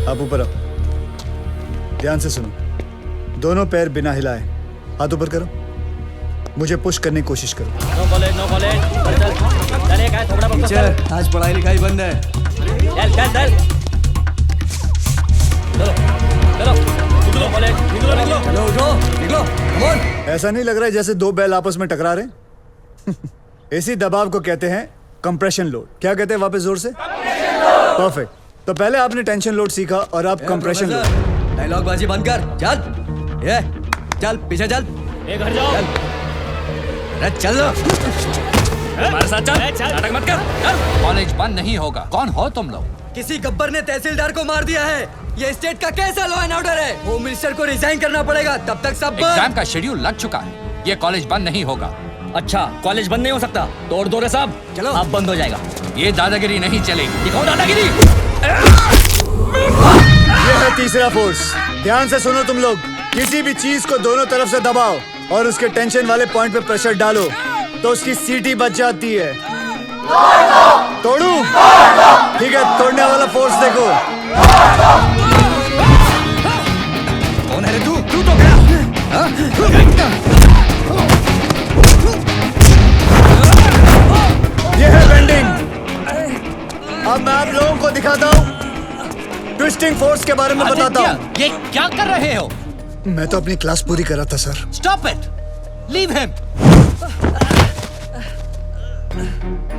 आप ऊपर आओ, ध्यान से सुनो। दोनों पैर बिना हिलाए हाथ ऊपर करो, मुझे पुश करने की कोशिश करो। नो कॉलेज चल चल एक है थोड़ा बहुत टीचर, आज पढ़ाई लिखाई बंद है। चल चल चल चलो चलो निकलो कॉलेज निकलो चलो उठो, निकलो, कम ऑन। ऐसा नहीं लग रहा है जैसे दो बैल आपस में टकरा रहे हैं? इसी दबाव को कहते हैं कंप्रेशन लोड। क्या कहते हैं वापस जोर से? परफेक्ट। तो पहले आपने टेंशन लोड सीखा और अब कंप्रेशन लोड। डायलॉग बाजी बंद कर, चल ये चल पीछे चल। ए घर जाओ, अरे चल हमारे साथ चल, नाटक मत कर, चल। कॉलेज बंद नहीं होगा। कौन हो तुम लोग? किसी गब्बर ने तहसीलदार को मार दिया है। ये स्टेट का कैसा लॉ एंड ऑर्डर है? होम मिनिस्टर को रिजाइन करना पड़ेगा, तब तक सब एग्जाम का शेड्यूल लग चुका है। ये कॉलेज बंद नहीं होगा। अच्छा कॉलेज बंद नहीं हो सकता, तोड़ दो रे साहब। चलो। अब बंद हो जाएगा। ये दादागिरी नहीं चलेगी। दिखाओ दादागिरी। ये है तीसरा फोर्स। ध्यान से सुनो तुम लोग। किसी भी चीज को दोनों तरफ से दबाओ और उसके टेंशन वाले पॉइंट पे प्रेशर डालो तो उसकी सीटी बच जाती है। तोड़ू? ठीक है, तोड़ने वाला फोर्स देखो। कौन है रे तू? तू तो गया। ये है बेंडिंग। अब मैं आप लोगों को दिखाता हूँ ट्विस्टिंग फोर्स के बारे में बताता हूँ। ये क्या कर रहे हो? मैं तो अपनी क्लास पूरी कर रहा था sir. Stop it, leave him.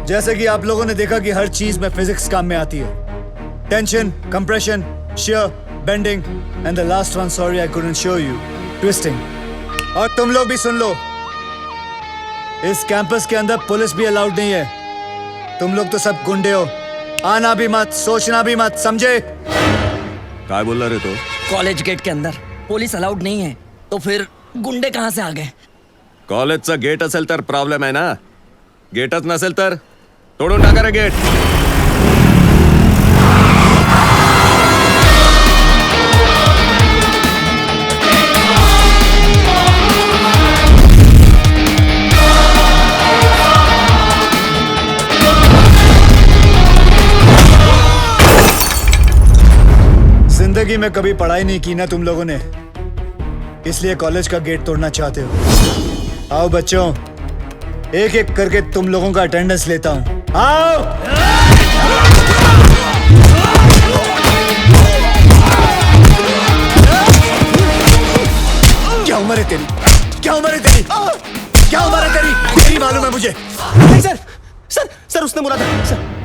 जैसे कि आप लोगों ने देखा कि हर चीज में फिजिक्स काम में आती है। Tension, compression, shear, bending and the last one, sorry I couldn't show you, twisting. और तुम लोग भी सुन लो, इस कैंपस के अंदर पुलिस भी अलाउड नहीं है। तुम लोग तो सब गुंडे हो। आना भी मत, सोचना भी मत, समझे? काय बोल रहे तो? कॉलेज गेट के अंदर पुलिस अलाउड नहीं है, तो फिर गुंडे कहाँ से आ गए? कॉलेजचा गेट असेल तर प्रॉब्लेम आहे ना, गेटच नसेल तर तोडून टाका रे गेट. जिंदगी में कभी पढ़ाई नहीं की ना तुम लोगों ने, इसलिए कॉलेज का गेट तोड़ना चाहते हो। आओ बच्चों, एक एक करके तुम लोगों का अटेंडेंस लेता हूं। आओ। क्या उम्र है तेरी? क्या उम्र है तेरी? क्या उम्र है तेरी? तेरी मालूम है मुझे। नहीं सर, सर सर उसने बोला था सर।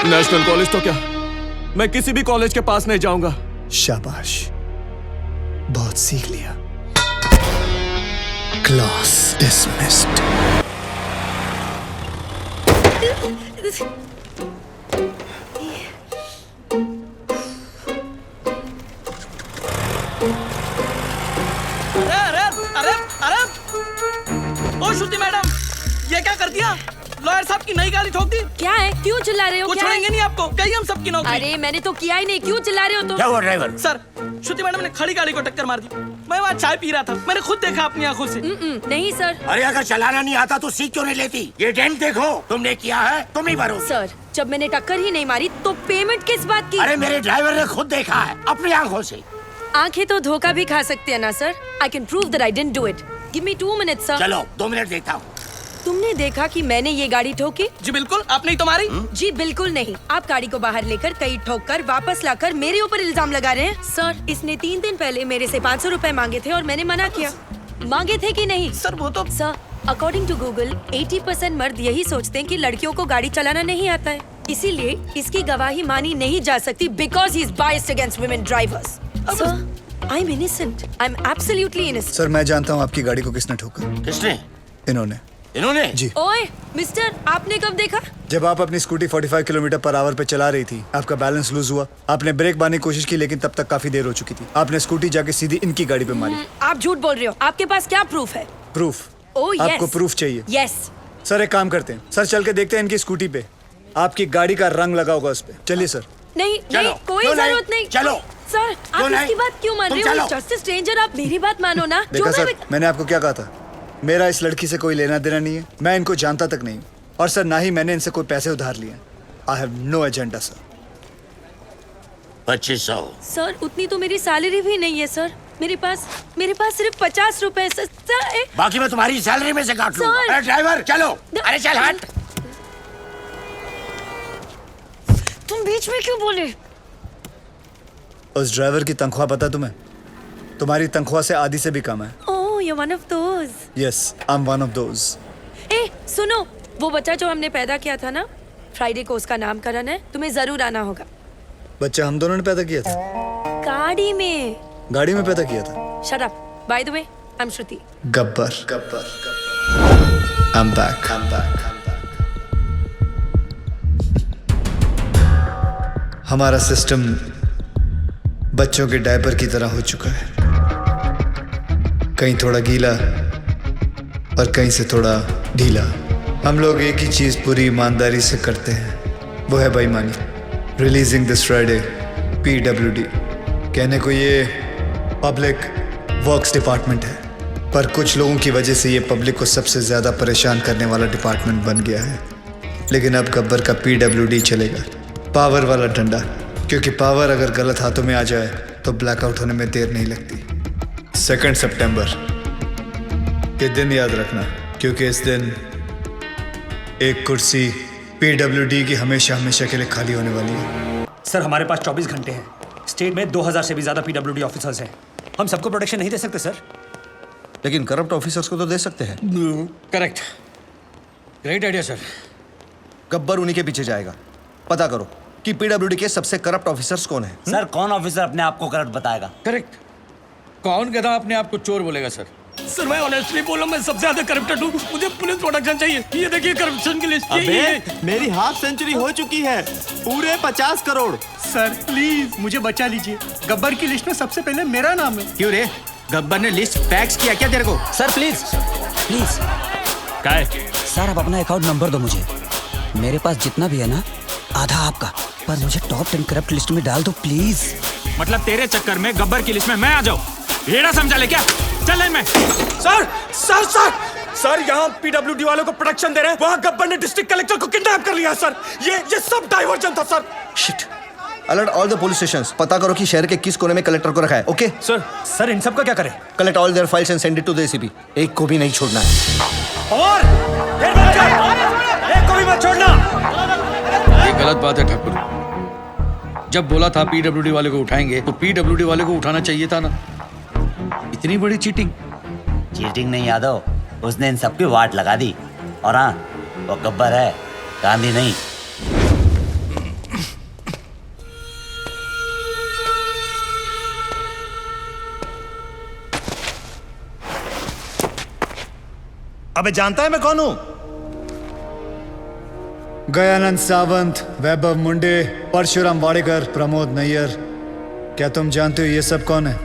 नेशनल कॉलेज तो क्या, मैं किसी भी कॉलेज के पास नहीं जाऊंगा. शाबाश, बहुत सीख लिया। Class dismissed. अरे अरे अरे ओ श्रुति मैडम, ये क्या कर दिया? लॉयर साहब की नई गाड़ी ठोक दी। क्या है? क्यों चिल्ला रहे हो? कुछ क्या है? छोड़ेंगे नहीं आपको, कहीं हम सबकी नौकरी। अरे मैंने तो किया ही नहीं, क्यों चिल्ला रहे हो तुम? क्या हुआ ड्राइवर? सर, श्रुति मैडम ने खड़ी गाड़ी को टक्कर मार दी। मैं वहाँ चाय पी रहा था, मैंने खुद देखा अपनी आंखों से। नहीं सर। अरे अगर चलाना नहीं आता तो सीख क्यों नहीं लेती? ये डेंट देखो, तुमने किया है, तुम ही भरो। सर, जब मैंने टक्कर ही नहीं मारी तो पेमेंट किस बात की? अरे मेरे ड्राइवर ने खुद देखा है अपनी आंखों से। आंखें तो धोखा भी खा सकती है ना sir. I can prove that I didn't do it. Give me 2 minutes sir. चलो 2 मिनट देखता हूँ। तुमने देखा कि मैंने ये गाड़ी ठोकी? जी बिल्कुल, आपने ही तो मारी। जी बिल्कुल नहीं। आप गाड़ी को बाहर लेकर कहीं ठोक कर वापस लाकर मेरे ऊपर इल्जाम लगा रहे हैं। सर, इसने 3 दिन पहले मेरे से 500 रुपए मांगे थे और मैंने मना किया। मांगे थे कि नहीं? सर वो तो सर, अकॉर्डिंग टू गूगल 80% मर्द यही सोचते हैं कि लड़कियों को गाड़ी चलाना नहीं आता है, इसीलिए इसकी गवाही मानी नहीं जा सकती because he is biased against women drivers. Sir, I am innocent, I am absolutely innocent. Sir मैं जानता हूँ आपकी गाड़ी को किसने ठोका। किसने? इन्होंने। इन्होंने? जी। ओए मिस्टर, आपने कब देखा? जब आप अपनी स्कूटी 45 किलोमीटर पर आवर पे चला रही थी, आपका बैलेंस लूज हुआ, आपने ब्रेक मारने की कोशिश की लेकिन तब तक काफी देर हो चुकी थी। आपने स्कूटी जाके सीधी इनकी गाड़ी पे मारी। आप झूठ बोल रहे हो, आपके पास क्या प्रूफ है? प्रूफ? Oh yes. आपको प्रूफ चाहिए? यस। सर एक काम करते हैं, सर चल के देखते हैं इनकी स्कूटी पे आपकी गाड़ी का रंग लगा होगा उस पे। चलिए सर। नहीं चलो, नहीं, कोई क्यों नहीं? जरूरत नहीं। चलो। सर, आप क्यों इसकी नहीं? बात क्यों मान तुम रहे हो? चलो। जस्ट स्ट्रेंजर, आप मेरी बात मानो ना। देखा जो सर, मैं- मैंने आपको क्या कहा था, मेरा इस लड़की से कोई लेना देना नहीं है, मैं इनको जानता तक नहीं हूँ, और सर ना ही मैंने इनसे कोई पैसे उधार लिए। I have no agenda sir. 2500। Sir, उतनी तो मेरी सैलरी भी नहीं है सर। मेरे पास सिर्फ 50 रुपए है, सर। बाकी मैं तुम्हारी सैलरी में से काट लूंगा। सर। अरे ड्राइवर चलो, अरे चल हट। तुम बीच में क्यों बोले? उस ड्राइवर की तनख्वाह पता तुम्हें? तुम्हारी तनख्वाह से आधी से भी कम है। Oh, you one of those. Yes, I am one of those. ए, सुनो, वो बच्चा जो हमने पैदा किया था ना, फ्राइडे को उसका नामकरण है, तुम्हें जरूर आना होगा। बच्चा हम दोनों ने पैदा किया था? गाड़ी में। गाड़ी में पैदा किया था? Shut up. By the way, I am Shruti. Gabbar Gabbar I am back. हमारा सिस्टम बच्चों के डायपर की तरह हो चुका है, कहीं थोड़ा गीला और कहीं से थोड़ा ढीला। हम लोग एक ही चीज पूरी ईमानदारी से करते हैं, वो है बेईमानी। Releasing this Friday PWD। कहने को ये पब्लिक वर्क्स डिपार्टमेंट है, पर कुछ लोगों की वजह से ये पब्लिक को सबसे ज्यादा परेशान करने वाला डिपार्टमेंट बन गया है। लेकिन अब गब्बर का PWD चलेगा, पावर वाला डंडा, क्योंकि पावर अगर गलत हाथों में आ जाए तो ब्लैकआउट होने में देर नहीं लगती। 2 सितंबर ये दिन याद रखना, क्योंकि इस दिन एक कुर्सी PWD की हमेशा हमेशा के लिए खाली होने वाली है। सर, हमारे पास 24 घंटे हैं। स्टेट में 2000 से भी ज्यादा PWD ऑफिसर्स हैं। हम सबको प्रोटेक्शन नहीं दे सकते सर। लेकिन करप्ट ऑफिसर्स को तो दे सकते हैं। Correct, great idea sir. Gabbar उन्हीं के पीछे जाएगा। पता करो कि PWD के सबसे करप्ट ऑफिसर्स कौन है। सर, कौन ऑफिसर अपने आप को करप्ट बताएगा? करेक्ट, कौन गधा अपने आप को चोर बोलेगा सर? सर, मैं ऑनेस्टली बोल रहा हूँ, मैं सबसे ज्यादा करप्टेड हूँ। मुझे पुलिस प्रोटेक्शन चाहिए। ये देखिए करप्शन की लिस्ट। अबे, मेरी हाफ सेंचुरी हो चुकी है, पूरे 50 करोड़। सर प्लीज मुझे बचा लीजिए, गब्बर की लिस्ट में सबसे पहले मेरा नाम है। क्यों रे, गब्बर ने लिस्ट फैक्स किया क्या तेरे को? Sir please please. काय? सर, आप अपना अकाउंट नंबर दो मुझे। मेरे पास जितना भी है ना, आधा आपका, पर मुझे टॉप 10 करप्ट लिस्ट में डाल दो प्लीज। मतलब तेरे चक्कर में गब्बर की लिस्ट में मैं आ जाऊँ? ये ना समझा ले क्या? चल लाइन में। सर सर सर सर, यहाँ PWD वालों को प्रोटेक्शन दे रहे हैं, वहाँ गब्बर ने डिस्ट्रिक्ट कलेक्टर को किडनैप कर लिया सर। ये सब डाइवर्जन था sir. Shit. Alert all the police stations. पता करो कि शहर के किस कोने में कलेक्टर को रखा है। ओके सर इन सब का क्या करें? Collect all their files and send it to the ACP। एक को भी नहीं छोड़ना है। और एक को भी मत छोड़ना। ये गलत बात है ठाकुर। जब बोला था PWD वाले को उठाएंगे तो PWD वाले को उठाना चाहिए था ना। इतनी बड़ी चीटिंग। चीटिंग नहीं यादव, उसने इन सबकी वाट लगा दी। और हाँ, वो गब्बर है, गांधी नहीं। अबे जानता है मैं कौन हूँ? गयानंद सावंत, वैभव मुंडे, परशुराम वाडेकर, प्रमोद नैयर। क्या तुम जानते हो ये सब कौन है?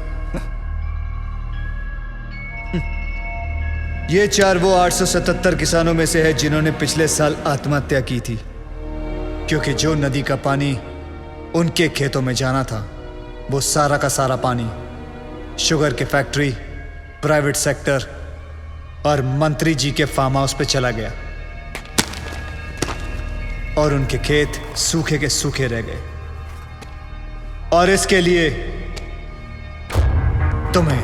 ये 4 वो 877 किसानों में से है जिन्होंने पिछले साल आत्महत्या की थी, क्योंकि जो नदी का पानी उनके खेतों में जाना था, वो सारा का सारा पानी शुगर की फैक्ट्री, प्राइवेट सेक्टर और मंत्री जी के फार्म हाउस पे चला गया, और उनके खेत सूखे के सूखे रह गए। और इसके लिए तुम्हें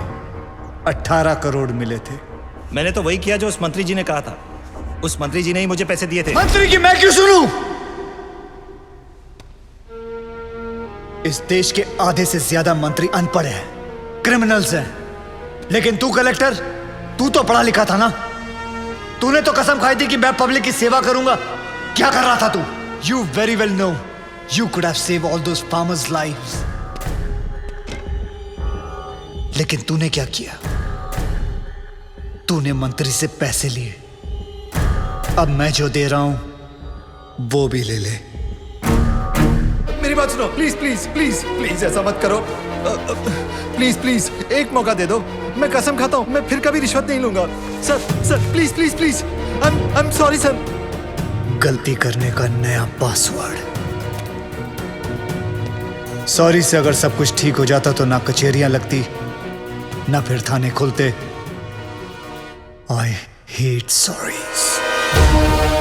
18 करोड़ मिले थे। मैंने तो वही किया जो उस मंत्री जी ने कहा था। उस मंत्री जी ने ही मुझे पैसे दिए थे। मंत्री की मैं क्यों सुनूं? इस देश के आधे से ज्यादा मंत्री अनपढ़ हैं, क्रिमिनल्स हैं, लेकिन तू कलेक्टर तू तो पढ़ा लिखा था ना? तूने तो कसम खाई थी कि मैं पब्लिक की सेवा करूंगा। क्या कर रहा था तू? You very well know you could have saved all those farmers' lives. लेकिन तूने क्या किया? तूने मंत्री से पैसे लिए। अब मैं जो दे रहा हूं वो भी ले ले। मेरी बात सुनो, प्लीज प्लीज प्लीज प्लीज ऐसा मत करो। प्लीज प्लीज एक मौका दे दो। मैं कसम खाता हूँ मैं फिर कभी रिश्वत नहीं लूंगा। Sir sir please please please. I am sorry sir. गलती करने का नया पासवर्ड। सॉरी से अगर सब कुछ ठीक हो जाता तो ना कचहरियां लगती ना फिर थाने खुलते। I hate sorries.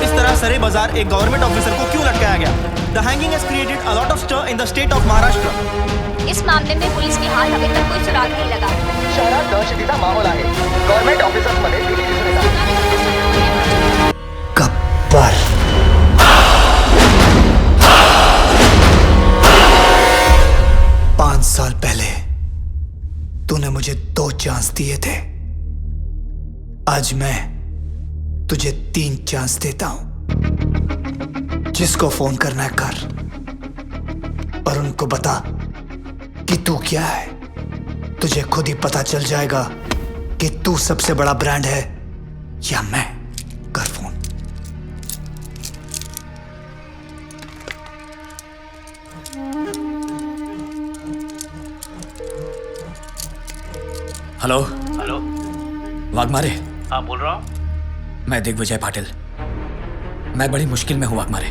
इस तरह सरे बाजार एक गवर्नमेंट ऑफिसर को क्यों लटकाया गया? The hanging has created a lot of stir in the state of Maharashtra. इस मामले में पुलिस की हाल अभी तक कोई सुराग नहीं लगा। शहरात दहशतीचा माहोल आहे. गव्हर्नमेंट ऑफिसर्स मध्ये भीती दिसून येते. गब्बर। 5 साल पहले तूने मुझे 2 चांस दिए थे। आज मैं तुझे 3 चांस देता हूं। जिसको फोन करना है कर और उनको बता कि तू क्या है। तुझे खुद ही पता चल जाएगा कि तू सबसे बड़ा ब्रांड है या मैं। कर फोन। Hello hello, Waghmare. हाँ बोल रहा हूँ। मैं दिग्विजय पाटिल। मैं बड़ी मुश्किल में हूँ वाघमारे।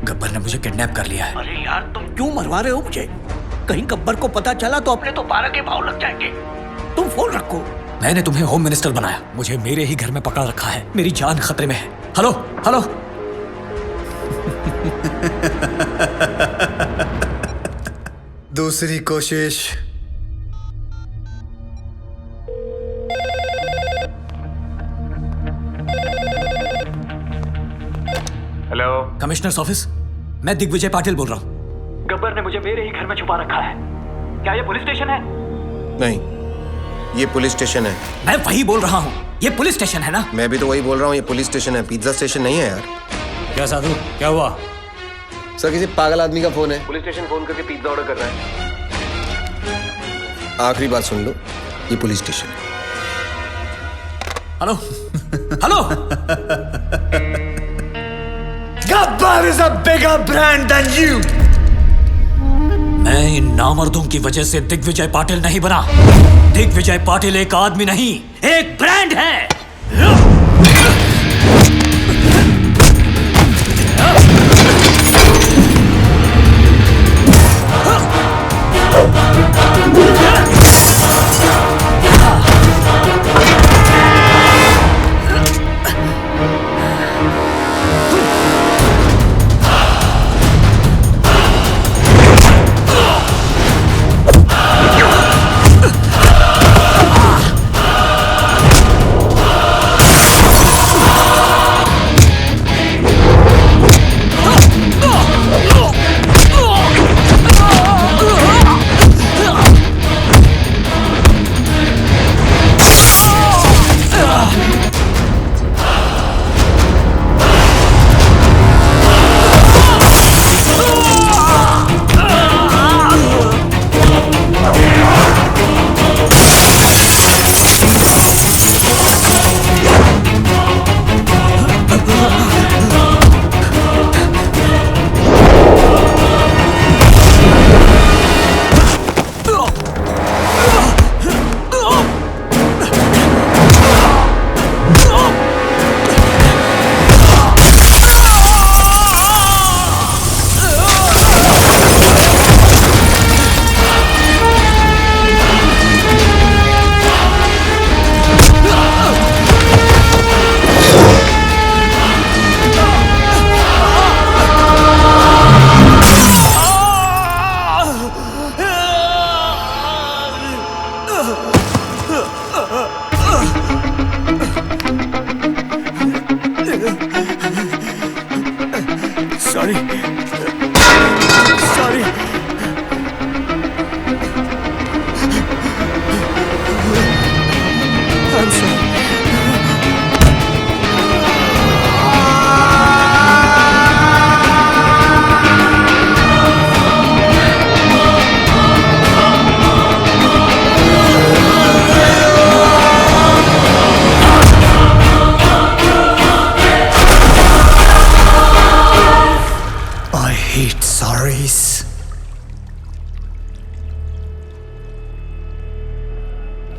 गब्बर ने मुझे किडनैप कर लिया है। अरे यार तुम क्यों मरवा रहे हो मुझे? कहीं गब्बर को पता चला तो अपने तो 12 के भाव लग जाएंगे। तुम फोन रखो। मैंने तुम्हें होम मिनिस्टर बनाया। मुझे मेरे ही घर में पकड़ रखा है। मेरी जान खतरे में है। Hello hello. दूसरी कोशिश। Hello, commissioners office. मैं दिग्विजय पाटिल बोल रहा हूँ। गब्बर ने मुझे मेरे ही घर में छुपा रखा है। क्या ये पुलिस स्टेशन है? नहीं, ये पुलिस स्टेशन है। मैं वही बोल रहा हूँ। ये पुलिस स्टेशन है ना? मैं भी तो वही बोल रहा हूँ, ये पुलिस स्टेशन है, पिज्जा स्टेशन नहीं है यार। क्या साधु, क्या हुआ? सर किसी पागल आदमी का फोन है। पुलिस स्टेशन फोन करके पिज्जा ऑर्डर कर रहा है। आखिरी बात सुन लो, ये पुलिस स्टेशन है। Hello hello. Gabbar is a bigger brand than you. मैं इन नामर्दों की वजह से दिग्विजय पाटिल नहीं बना। दिग्विजय पाटिल एक आदमी नहीं, एक ब्रांड है।